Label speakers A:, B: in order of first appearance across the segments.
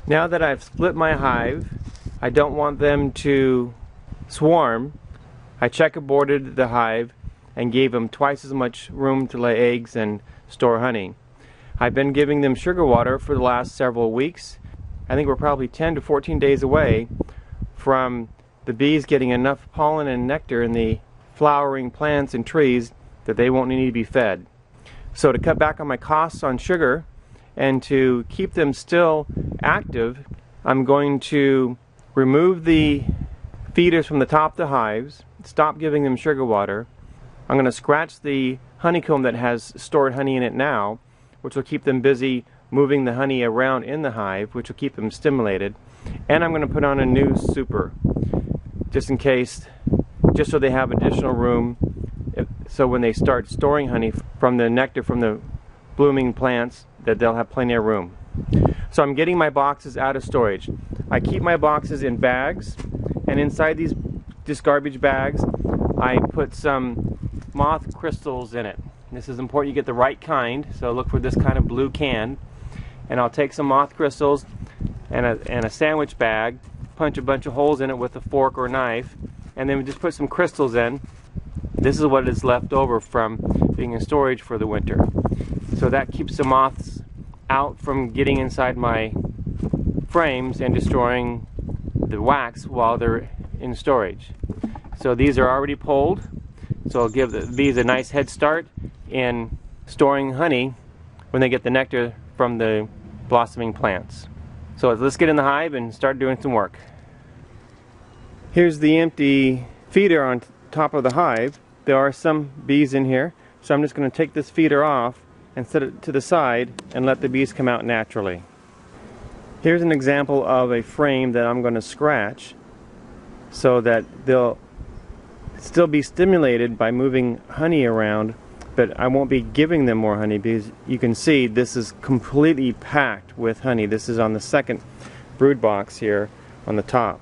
A: Now that I've split my hive, I don't want them to swarm. I checkerboarded the hive and gave them twice as much room to lay eggs and store honey. I've been giving them sugar water for the last several weeks. I think we're probably 10 to 14 days away from the bees getting enough pollen and nectar in the flowering plants and trees that they won't need to be fed. So to cut back on my costs on sugar and to keep them still active, I'm going to remove the feeders from the top of the hives, stop giving them sugar water. I'm going to scratch the honeycomb that has stored honey in it now, which will keep them busy moving the honey around in the hive, which will keep them stimulated. And I'm going to put on a new super, just in case, just so they have additional room, so when they start storing honey from the nectar from the blooming plants, that they'll have plenty of room. So I'm getting my boxes out of storage. I keep my boxes in bags, and inside these garbage bags I put some moth crystals in it. This is important, you get the right kind, so look for this kind of blue can. And I'll take some moth crystals and a sandwich bag, punch a bunch of holes in it with a fork or knife, and then we just put some crystals in. This is what is left over from being in storage for the winter. So that keeps the moths out from getting inside my frames and destroying the wax while they're in storage. So these are already polled, so I'll give the bees a nice head start in storing honey when they get the nectar from the blossoming plants. So let's get in the hive and start doing some work. Here's the empty feeder on top of the hive. There are some bees in here, so I'm just going to take this feeder off and set it to the side and let the bees come out naturally. Here's an example of a frame that I'm going to scratch so that they'll still be stimulated by moving honey around, but I won't be giving them more honey because you can see this is completely packed with honey. This is on the second brood box here on the top.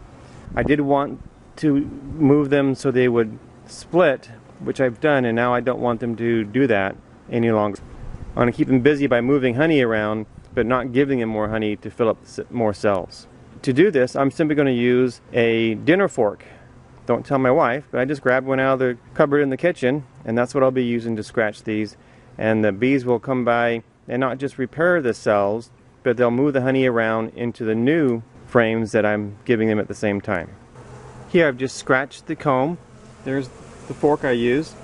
A: I did want to move them so they would split, which I've done, and now I don't want them to do that any longer. I want to keep them busy by moving honey around, but not giving them more honey to fill up more cells. To do this, I'm simply going to use a dinner fork. Don't tell my wife, but I just grabbed one out of the cupboard in the kitchen, and that's what I'll be using to scratch these. And the bees will come by and not just repair the cells, but they'll move the honey around into the new frames that I'm giving them at the same time. Here I've just scratched the comb. There's the fork I used.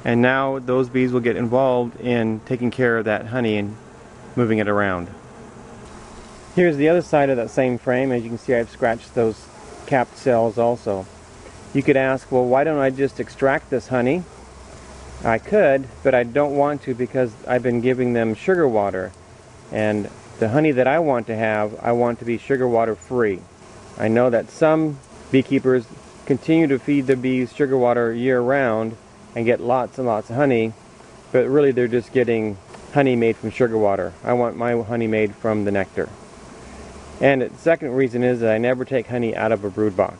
A: And now those bees will get involved in taking care of that honey and moving it around. Here's the other side of that same frame. As you can see, I've scratched those capped cells also. You could ask, well, why don't I just extract this honey? I could, but I don't want to because I've been giving them sugar water. And the honey that I want to have, I want to be sugar water free. I know that some beekeepers continue to feed their bees sugar water year round and get lots and lots of honey, but really they're just getting honey made from sugar water. I want my honey made from the nectar. And the second reason is that I never take honey out of a brood box.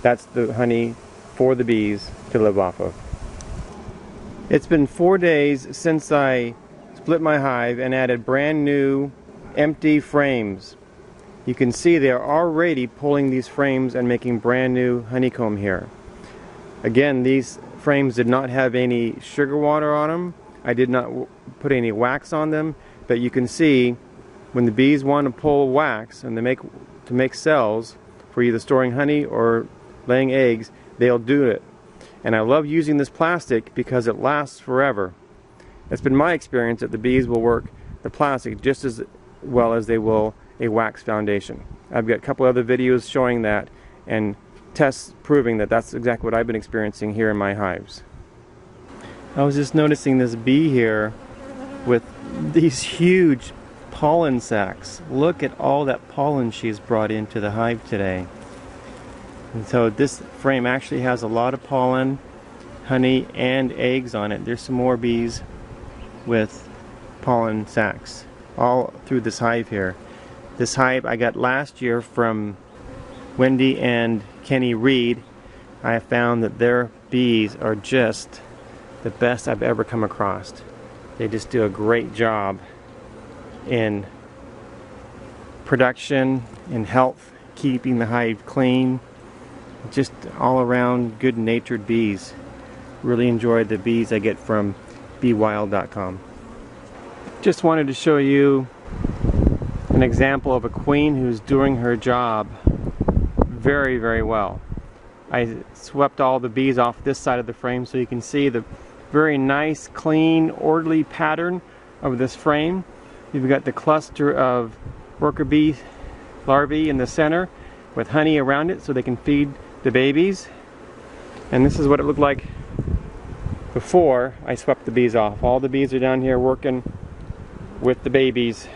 A: That's the honey for the bees to live off of. It's been 4 days since I split my hive and added brand new empty frames. You can see they're already pulling these frames and making brand new honeycomb here. Again, these frames did not have any sugar water on them. I did not put any wax on them, but you can see when the bees want to pull wax and to make cells for either storing honey or laying eggs, they'll do it. And I love using this plastic because it lasts forever. It's been my experience that the bees will work the plastic just as well as they will a wax foundation. I've got a couple other videos showing that and tests proving that that's exactly what I've been experiencing here in my hives. I was just noticing this bee here with these huge pollen sacs. Look at all that pollen she's brought into the hive today. And so this frame actually has a lot of pollen, honey, and eggs on it. There's some more bees with pollen sacs all through this hive here. This hive I got last year from Wendy and Kenny Reed. I have found that their bees are just the best I've ever come across. They just do a great job in production and health, keeping the hive clean, just all around good natured bees. Really enjoy the bees I get from beewild.com. Just wanted to show you an example of a queen who's doing her job very, very well. I swept all the bees off this side of the frame so you can see the very nice, clean, orderly pattern of this frame. You've got the cluster of worker bee larvae in the center with honey around it so they can feed the babies. And this is what it looked like before I swept the bees off. All the bees are down here working with the babies,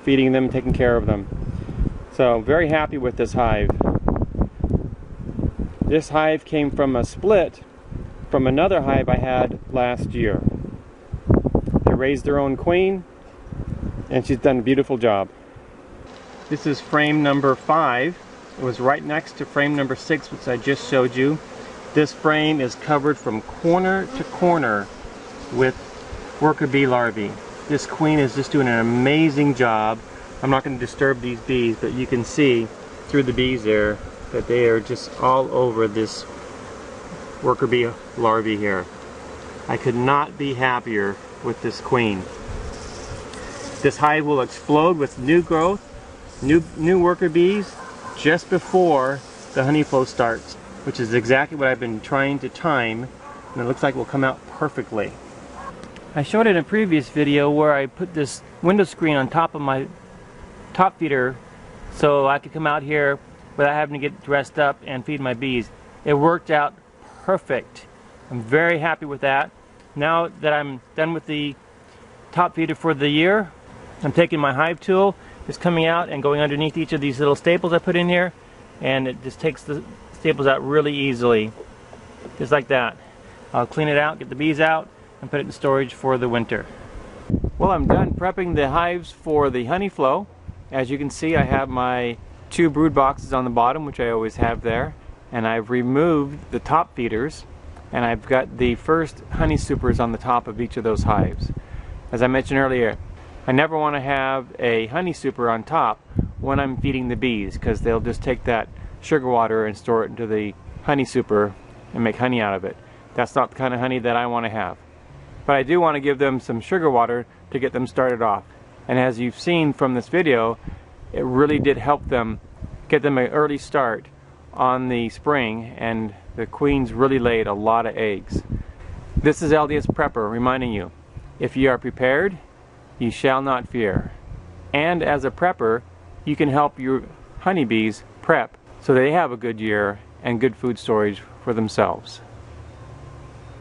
A: feeding them, taking care of them. So very happy with this hive. This hive came from a split from another hive I had last year. They raised their own queen and she's done a beautiful job. This is frame number 5. It was right next to frame number 6, which I just showed you. This frame is covered from corner to corner with worker bee larvae. This queen is just doing an amazing job. I'm not going to disturb these bees, but you can see through the bees there that they are just all over this worker bee larvae here. I could not be happier with this queen. This hive will explode with new growth, new worker bees just before the honey flow starts, which is exactly what I've been trying to time, and it looks like it will come out perfectly. I showed in a previous video where I put this window screen on top of my top feeder so I could come out here without having to get dressed up and feed my bees. It worked out perfect. I'm very happy with that. Now that I'm done with the top feeder for the year, I'm taking my hive tool, just coming out and going underneath each of these little staples I put in here, and it just takes the staples out really easily, just like that. I'll clean it out, get the bees out, and put it in storage for the winter. Well, I'm done prepping the hives for the honey flow. As you can see, I have my 2 brood boxes on the bottom, which I always have there, and I've removed the top feeders, and I've got the first honey supers on the top of each of those hives. As I mentioned earlier, I never want to have a honey super on top when I'm feeding the bees, because they'll just take that sugar water and store it into the honey super and make honey out of it. That's not the kind of honey that I want to have. But I do want to give them some sugar water to get them started off. And as you've seen from this video, it really did help them, get them an early start on the spring, and the queens really laid a lot of eggs. This is LDS Prepper reminding you, if you are prepared, you shall not fear. And as a prepper, you can help your honeybees prep so they have a good year and good food storage for themselves.